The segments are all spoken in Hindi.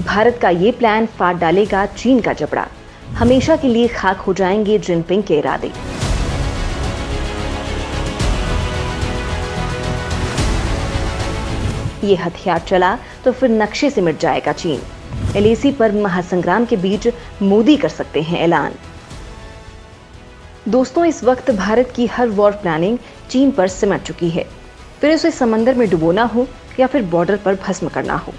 भारत का ये प्लान फाड़ डालेगा चीन का जबड़ा। हमेशा के लिए खाक हो जाएंगे जिनपिंग के इरादे। ये हथियार चला तो फिर नक्शे से मिट जाएगा चीन। एलएसी पर महासंग्राम के बीच मोदी कर सकते हैं ऐलान। दोस्तों, इस वक्त भारत की हर वॉर प्लानिंग चीन पर सिमट चुकी है। फिर उसे समंदर में डुबोना हो या फिर बॉर्डर पर भस्म करना हो,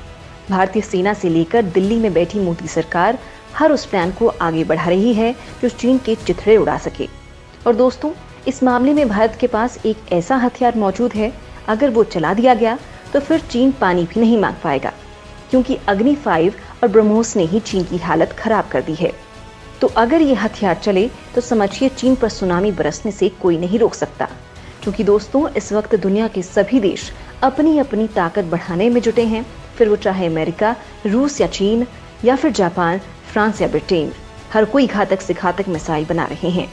भारतीय सेना से लेकर दिल्ली में बैठी मोदी सरकार हर उस प्लान को आगे बढ़ा रही है जो चीन के चिथड़े उड़ा सके। और दोस्तों, इस मामले में भारत के पास एक ऐसा हथियार मौजूद है, अगर वो चला दिया गया तो फिर चीन पानी भी नहीं मांग पाएगा, क्योंकि अग्नि 5 और ब्रह्मोस ने ही चीन की हालत खराब कर दी है। तो अगर ये हथियार चले तो समझिए चीन पर सुनामी बरसने से कोई नहीं रोक सकता। क्योंकि दोस्तों, इस वक्त दुनिया के सभी देश अपनी अपनी ताकत बढ़ाने में जुटे हैं, फिर वो चाहे अमेरिका, रूस या चीन, या फिर जापान, फ्रांस या ब्रिटेन। हर कोई घातक से घातक मिसाइल बना रहे हैं।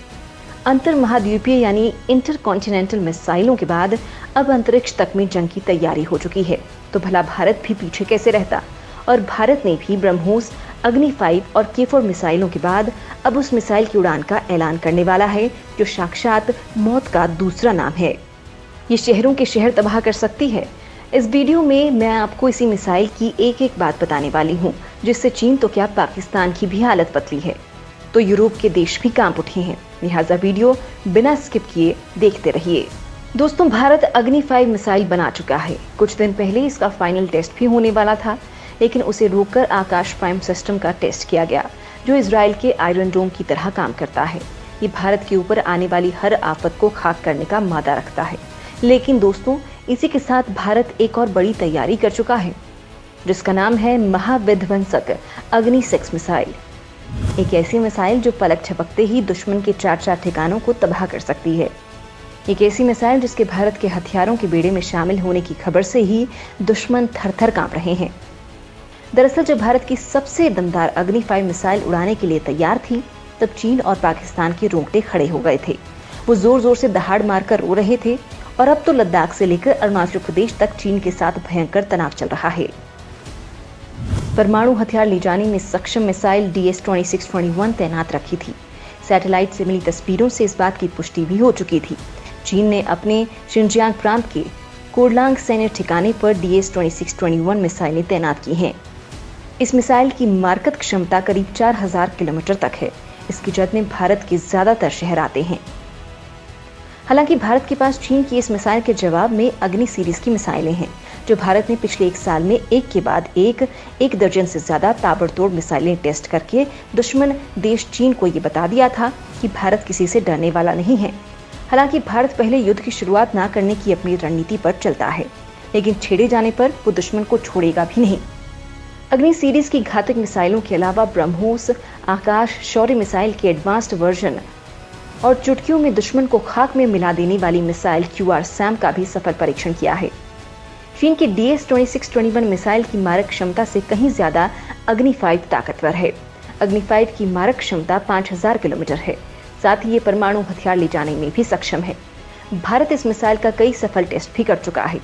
अंतर महाद्वीपीय यानी इंटरकॉन्टिनेंटल मिसाइलों के बाद अब अंतरिक्ष तक में जंग की तैयारी हो चुकी है। तो भला भारत भी पीछे कैसे रहता। और भारत ने भी ब्रह्मोस, अग्नि 5 और K4 मिसाइलों के बाद अब उस मिसाइल की उड़ान का ऐलान करने वाला है, जो साक्षात मौत का दूसरा नाम है। ये शहरों के शहर तबाह कर सकती है। इस वीडियो में मैं आपको इसी मिसाइल की एक एक बात बताने वाली हूँ, जिससे चीन तो क्या पाकिस्तान की भी हालत बदली है। तो यूरोप के देश भी कांप उठे हैं। लिहाजा वीडियो बिना स्किप किए देखते रहिए। दोस्तों, भारत अग्नि 5 मिसाइल बना चुका है। कुछ दिन पहले इसका फाइनल टेस्ट भी होने वाला था, लेकिन उसे रोककर आकाश प्राइम सिस्टम का टेस्ट किया गया, जो इजराइल के आयरन डोम की तरह काम करता है। ये भारत के ऊपर आने वाली हर आफत को खाक करने का मादा रखता है। लेकिन दोस्तों, इसी के साथ भारत एक और बड़ी तैयारी कर चुका है, जिसका नाम है महाविध्वंसक अग्नि 6 मिसाइल। एक ऐसी मिसाइल जो पलक झपकते ही दुश्मन के 4 ठिकानों को तबाह कर सकती है। एक ऐसी मिसाइल जिसके भारत के हथियारों के बेड़े में शामिल होने की खबर से ही दुश्मन थर-थर कांप रहे हैं। दरअसल जब भारत की सबसे दमदार अग्नि 5 मिसाइल उड़ाने के लिए तैयार थी, तब चीन और पाकिस्तान के रोंगटे खड़े हो गए थे। वो जोर जोर से दहाड़ मारकर रो रहे थे। और अब तो लद्दाख से लेकर अरुणाचल प्रदेश तक चीन के साथ भयंकर तनाव चल रहा है। परमाणु हथियार ले जाने में सक्षम मिसाइल DS-2621 तैनात रखी थी। सैटेलाइट से मिली तस्वीरों से इस बात की पुष्टि भी हो चुकी थी। चीन ने अपने शिनजियांग प्रांत के कोडलांग सैन्य ठिकाने पर DS-2621 मिसाइलें तैनात की हैं। इस मिसाइल की मारकत क्षमता करीब 4000 किलोमीटर तक है। इसकी जद में भारत के ज्यादातर शहर आते हैं। हालांकि भारत के पास चीन की इस मिसाइल के जवाब में अग्नि सीरीज की मिसाइलें हैं, जो भारत ने पिछले 1 साल में एक के बाद एक दर्जन से ज्यादा ताबड़तोड़ मिसाइलें टेस्ट करके दुश्मन देश चीन को ये बता दिया था कि भारत किसी से डरने वाला नहीं है। हालांकि भारत पहले युद्ध की शुरुआत न करने की अपनी रणनीति पर चलता है, लेकिन छेड़े जाने पर वो दुश्मन को छोड़ेगा भी नहीं। अग्नि सीरीज की घातक मिसाइलों के अलावा ब्रह्मोस, आकाश शौर्य मिसाइल के एडवांस्ड वर्जन और चुटकियों में दुश्मन को खाक में मिला देने वाली मिसाइल QR-SAM का भी सफल परीक्षण किया है। चीन की DS-2621 मिसाइल की मारक क्षमता से कहीं ज्यादा अग्नि 5 ताकतवर है। अग्नि 5 की मारक क्षमता 5000 किलोमीटर है। साथ ही ये परमाणु हथियार ले जाने में भी सक्षम है। भारत इस मिसाइल का कई सफल टेस्ट भी कर चुका है।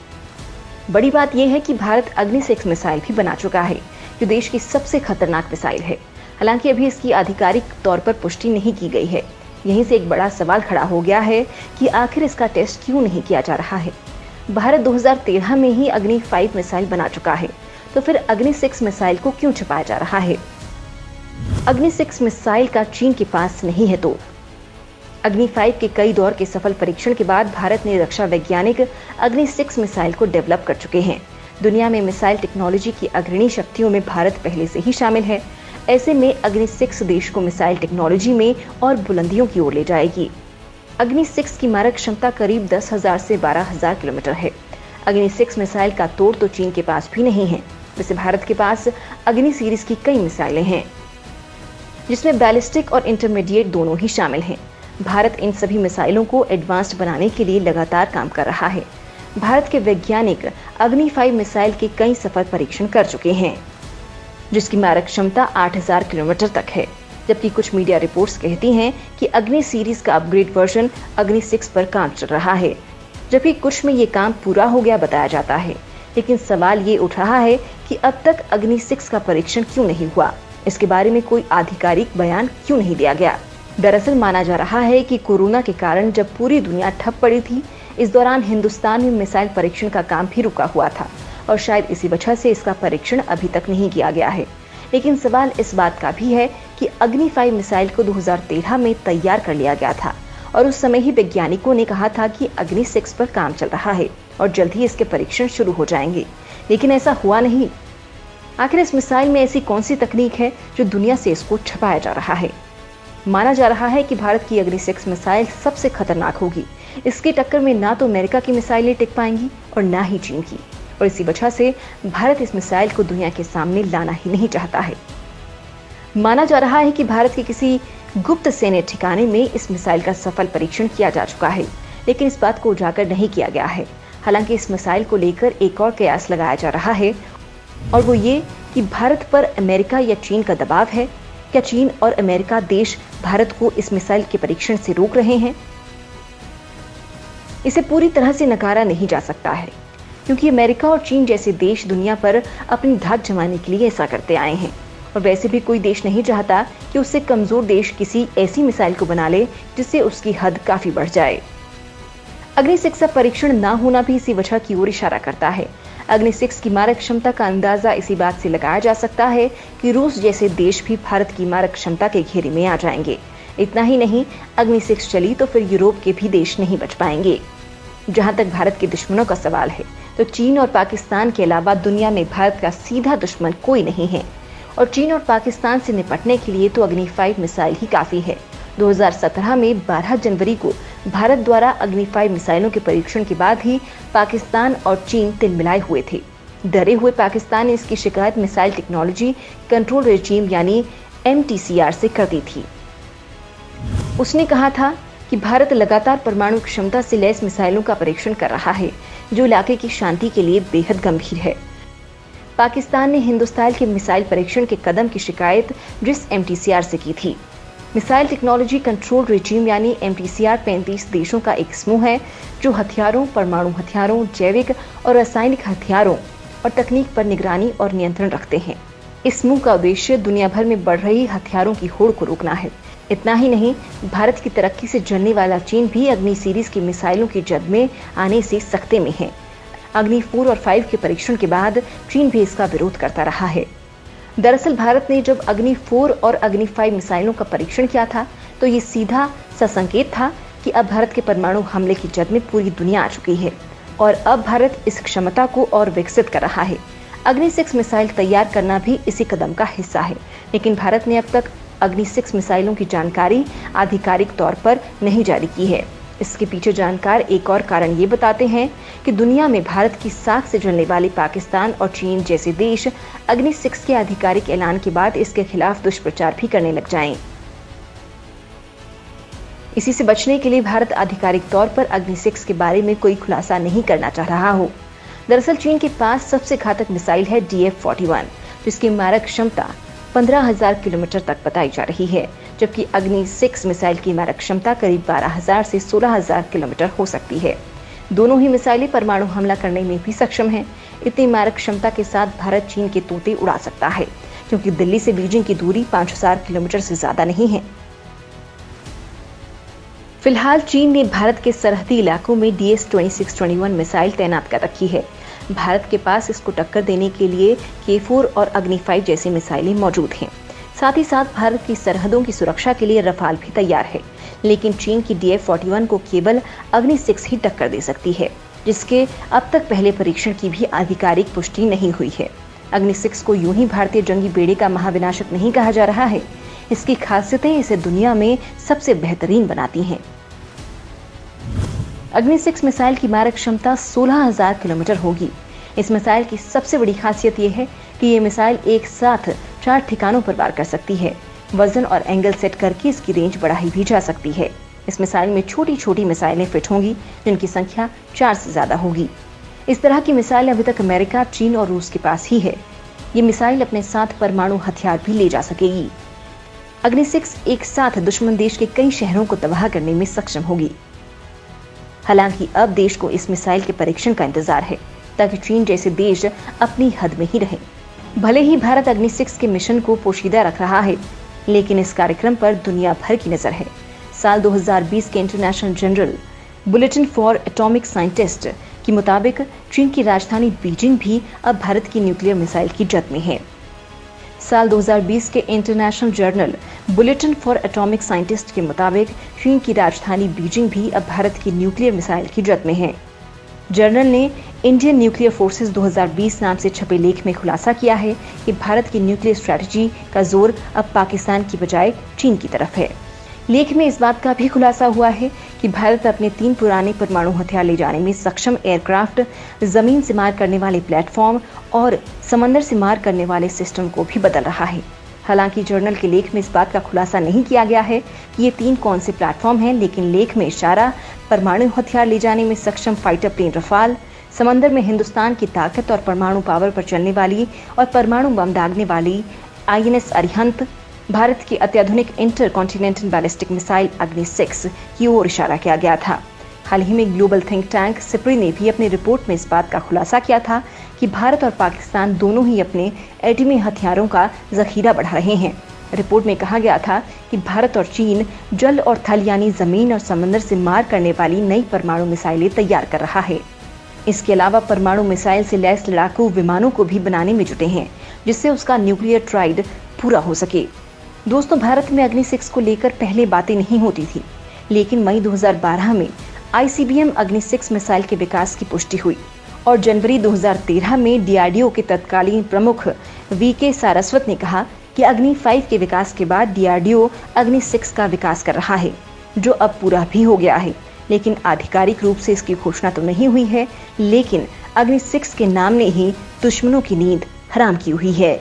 बड़ी बात यह है कि भारत अग्नि 6 मिसाइल भी बना चुका है, जो देश की सबसे खतरनाक मिसाइल है। हालांकि अभी इसकी आधिकारिक तौर पर पुष्टि नहीं की गई है। यहीं से एक बड़ा सवाल खड़ा हो गया है कि आखिर इसका टेस्ट क्यों नहीं किया जा रहा है। भारत 2013 में ही अग्नि 5 मिसाइल बना चुका है, तो फिर अग्नि 6 मिसाइल को क्यों छिपाया जा रहा है। अग्नि 6 मिसाइल का चीन के पास नहीं है तोड़। अग्नि 5 के कई दौर के सफल परीक्षण के बाद भारत ने रक्षा वैज्ञानिक अग्नि 6 मिसाइल को डेवलप कर चुके हैं। दुनिया में मिसाइल टेक्नोलॉजी की अग्रणी शक्तियों में भारत पहले से ही शामिल है। ऐसे में अग्नि 6 देश को मिसाइल टेक्नोलॉजी में और बुलंदियों की ओर ले जाएगी। अग्नि 6 की मारक क्षमता करीब 10,000 से 12,000 किलोमीटर है। अग्नि 6 मिसाइल का तोड़ तो चीन के पास भी नहीं है। वैसे भारत के पास अग्नि सीरीज की कई मिसाइलें हैं, जिसमें बैलिस्टिक और इंटरमीडिएट दोनों ही शामिल हैं। भारत इन सभी मिसाइलों को एडवांस्ड बनाने के लिए लगातार काम कर रहा है। भारत के वैज्ञानिक अग्नि 5 मिसाइल के कई सफल परीक्षण कर चुके हैं, जिसकी मारक क्षमता 8000 किलोमीटर तक है। जबकि कुछ मीडिया रिपोर्ट्स कहती हैं कि अग्नि सीरीज का अपग्रेड वर्जन अग्नि 6 पर काम चल रहा है, जबकि कुछ में ये काम पूरा हो गया बताया जाता है। लेकिन सवाल ये उठ रहा है कि कि अब तक अग्नि 6 का परीक्षण क्यों नहीं हुआ। इसके बारे में कोई आधिकारिक बयान क्यों नहीं दिया गया। दरअसल माना जा रहा है कि कोरोना के कारण जब पूरी दुनिया ठप पड़ी थी, इस दौरान हिंदुस्तान में मिसाइल परीक्षण का काम भी रुका हुआ था और शायद इसी वजह से इसका परीक्षण अभी तक नहीं किया गया है। लेकिन सवाल इस बात का भी है कि अग्नि 5 मिसाइल को 2013 में तैयार कर लिया गया था और उस समय ही वैज्ञानिकों ने कहा था कि अग्नि 6 पर काम चल रहा है और जल्द ही इसके परीक्षण शुरू हो जाएंगे, लेकिन ऐसा हुआ नहीं। आखिर इस मिसाइल में ऐसी कौन सी तकनीक है जो दुनिया से इसको छुपाया जा रहा है। माना जा रहा है कि भारत की अग्नि 6 मिसाइल सबसे खतरनाक होगी। इसकी टक्कर में ना तो अमेरिका की मिसाइलें टिक पाएंगी और ना ही चीन की, और इसी वजह से भारत इस मिसाइल को दुनिया के सामने लाना ही नहीं चाहता है। माना जा रहा है कि भारत के किसी गुप्त सैन्य ठिकाने में इस मिसाइल का सफल परीक्षण किया जा चुका है, लेकिन इस बात को उजागर नहीं किया गया है। हालांकि इस मिसाइल को लेकर एक और कयास लगाया जा रहा है, और वो ये कि भारत पर अमेरिका या चीन का दबाव है। क्या चीन और अमेरिका देश भारत को इस मिसाइल के परीक्षण से रोक रहे हैं? इसे पूरी तरह से नकारा नहीं जा सकता है, क्योंकि अमेरिका और चीन जैसे देश दुनिया पर अपनी धाक जमाने के लिए ऐसा करते आए हैं, और वैसे भी कोई देश नहीं चाहता कि उससे कमजोर देश किसी ऐसी मिसाइल को बना ले जिससे उसकी हद काफी बढ़ जाए। अग्नि 6 का परीक्षण न होना भी इसी वजह की ओर इशारा करता है। अग्नि 6 की मारक क्षमता का अंदाजा इसी बात से लगाया जा सकता है कि रूस जैसे देश भी भारत की मारक क्षमता के घेरे में आ जाएंगे। इतना ही नहीं, अग्नि 6 चली तो फिर यूरोप के भी देश नहीं बच पाएंगे। जहां तक भारत के दुश्मनों का सवाल है, तो चीन और पाकिस्तान के अलावा दुनिया में भारत का सीधा दुश्मन कोई नहीं है, और चीन और पाकिस्तान से निपटने के लिए तो अग्नि 5 मिसाइल ही काफी है। 2017 में 12 जनवरी को भारत द्वारा अग्नि 5 मिसाइलों के परीक्षण के बाद ही पाकिस्तान और चीन तिलमिलाए हुए थे। डरे हुए पाकिस्तान ने इसकी शिकायत मिसाइल टेक्नोलॉजी कंट्रोल रेजिम यानी MTCR से कर दी थी। उसने कहा था कि भारत लगातार परमाणु क्षमता से लैस मिसाइलों का परीक्षण कर रहा है, जो इलाके की शांति के लिए बेहद गंभीर है। पाकिस्तान ने हिंदुस्तान के मिसाइल परीक्षण के कदम की शिकायत जिस MTCR से की थी। मिसाइल टेक्नोलॉजी कंट्रोल रेजिम यानी MTCR 35 देशों का एक समूह है जो हथियारों, परमाणु हथियारों, जैविक और रासायनिक हथियारों और तकनीक पर निगरानी और नियंत्रण रखते हैं। इस समूह का उद्देश्य दुनिया भर में बढ़ रही हथियारों की होड़ को रोकना है। इतना ही नहीं, भारत की तरक्की से जलने वाला चीन भी अग्नि सीरीज की मिसाइलों की जद में आने से सख्ते में है। अग्नि 4 और 5 के परीक्षण के बाद चीन भी इसका विरोध करता रहा है। दरअसल भारत ने जब अग्नि 4 और अग्नि 5 मिसाइलों का परीक्षण किया था, तो ये सीधा सा संकेत था कि अब भारत के परमाणु हमले की जद में पूरी दुनिया आ चुकी है और अब भारत इस क्षमता को और विकसित कर रहा है। अग्नि 6 मिसाइल तैयार करना भी इसी कदम का हिस्सा है, लेकिन भारत ने अब तक अग्नि 6 मिसाइलों की जानकारी आधिकारिक तौर पर नहीं जारी की है। इसके पीछे जानकार एक और कारण ये बताते हैं कि दुनिया में भारत की साख से जलने वाले पाकिस्तान और चीन जैसे देश अग्नि 6 के आधिकारिक ऐलान के बाद इसके खिलाफ दुष्प्रचार भी करने लग जाएं। इसी से बचने के लिए भारत आधिकारिक तौर पर अग्नि 6 के बारे में कोई खुलासा नहीं करना चाह रहा हो। दरअसल चीन के पास सबसे घातक मिसाइल है DF-41, जिसकी मारक क्षमता 15,000 किलोमीटर तक बताई जा रही है, जबकि अग्नि 6 मिसाइल की मारक क्षमता करीब 12,000 से 16,000 किलोमीटर हो सकती है। दोनों ही मिसाइलें परमाणु हमला करने में भी सक्षम हैं। इतनी मारक क्षमता के साथ भारत चीन के तोते उड़ा सकता है, क्योंकि दिल्ली से बीजिंग की दूरी 5,000 किलोमीटर से ज्यादा नहीं है। फिलहाल चीन ने भारत के सरहदी इलाकों में DS-2621 मिसाइल तैनात कर रखी है। भारत के पास इसको टक्कर देने के लिए K4 और अग्नि 5 जैसी मिसाइलें मौजूद हैं। साथ ही साथ भारत की सरहदों की सुरक्षा के लिए रफाल भी तैयार है, लेकिन चीन की DF-41 को केवल अग्नि 6 ही टक्कर दे सकती है, जिसके अब तक पहले परीक्षण की भी आधिकारिक पुष्टि नहीं हुई है। अग्नि 6 को यूं ही भारतीय जंगी बेड़े का महाविनाशक नहीं कहा जा रहा है। इसकी खासियतें इसे दुनिया में सबसे बेहतरीन बनाती हैं। अग्नि 6 मिसाइल की मारक क्षमता 16,000 किलोमीटर होगी। इस मिसाइल की सबसे बड़ी खासियत यह है कि ये मिसाइल एक साथ 4 ठिकानों पर वार कर सकती है। वजन और एंगल सेट करके इसकी रेंज बढ़ाई भी जा सकती है। इस मिसाइल में छोटी छोटी मिसाइलें फिट होंगी, जिनकी संख्या 4 से ज्यादा होगी। इस तरह की मिसाइल अभी तक अमेरिका, चीन और रूस के पास ही है। ये मिसाइल अपने साथ परमाणु हथियार भी ले जा सकेगी। अग्नि 6 एक साथ दुश्मन देश के कई शहरों को तबाह करने में सक्षम होगी। हालांकि अब देश को इस मिसाइल के परीक्षण का इंतजार है, ताकि चीन जैसे देश अपनी हद में ही रहें। भले ही भारत अग्नि 6 के मिशन को पोशीदा रख रहा है, लेकिन इस कार्यक्रम पर दुनिया भर की नजर है। साल 2020 के international journal bulletin for atomic scientist के मुताबिक चीन की राजधानी बीजिंग भी अब भारत की न्यूक्लियर मिसाइल की जद में है। साल 2020 के international journal bulletin for atomic scientist के मुताबिक चीन की राजधानी बीजिंग भी अब भारत की न्यूक्लियर मिसाइल की जद में है। जर्नल ने इंडियन न्यूक्लियर फोर्सेस 2020 नाम से छपे लेख में खुलासा किया है कि भारत की न्यूक्लियर स्ट्रैटेजी का जोर अब पाकिस्तान की बजाय चीन की तरफ है। लेख में इस बात का भी खुलासा हुआ है कि भारत अपने 3 पुराने परमाणु हथियार ले जाने में सक्षम एयरक्राफ्ट, जमीन से मार करने वाले प्लेटफॉर्म और समंदर से मार करने वाले सिस्टम को भी बदल रहा है। हालांकि जर्नल के लेख में इस बात का खुलासा नहीं किया गया है कि ये 3 कौन से प्लेटफॉर्म हैं, लेकिन लेख में इशारा परमाणु हथियार ले जाने में सक्षम फाइटर प्लेन रफाल, समंदर में हिंदुस्तान की ताकत और परमाणु पावर पर चलने वाली और परमाणु बम दागने वाली INS अरिहंत, भारत की अत्याधुनिक इंटर कॉन्टिनेंटल बैलिस्टिक मिसाइल अग्नि 6 की ओर इशारा किया गया था। हाल ही में ग्लोबल थिंक टैंक सिप्री ने भी अपनी रिपोर्ट में इस बात का खुलासा किया था कि भारत और पाकिस्तान दोनों ही अपने एटमी हथियारों का जखीरा बढ़ा रहे हैं। रिपोर्ट में कहा गया था कि भारत और चीन जल और थल यानी जमीन और समंदर से मार करने वाली नई परमाणु मिसाइलें तैयार कर रहा है। इसके अलावा परमाणु मिसाइल से लैस लड़ाकू विमानों को भी बनाने में जुटे हैं, जिससे उसका न्यूक्लियर ट्राइड पूरा हो सके। दोस्तों, भारत में अग्नि 6 को लेकर पहले बातें नहीं होती थी, लेकिन मई 2012 में ICBM अग्नि 6 मिसाइल के विकास की पुष्टि हुई और जनवरी 2013 में DRDO के तत्कालीन प्रमुख VK सारस्वत ने कहा कि अग्नि 5 के विकास के बाद DRDO अग्नि 6 का विकास कर रहा है, जो अब पूरा भी हो गया है। लेकिन आधिकारिक रूप से इसकी घोषणा तो नहीं हुई है, लेकिन अग्नि 6 के नाम ने ही दुश्मनों की नींद हराम की हुई है।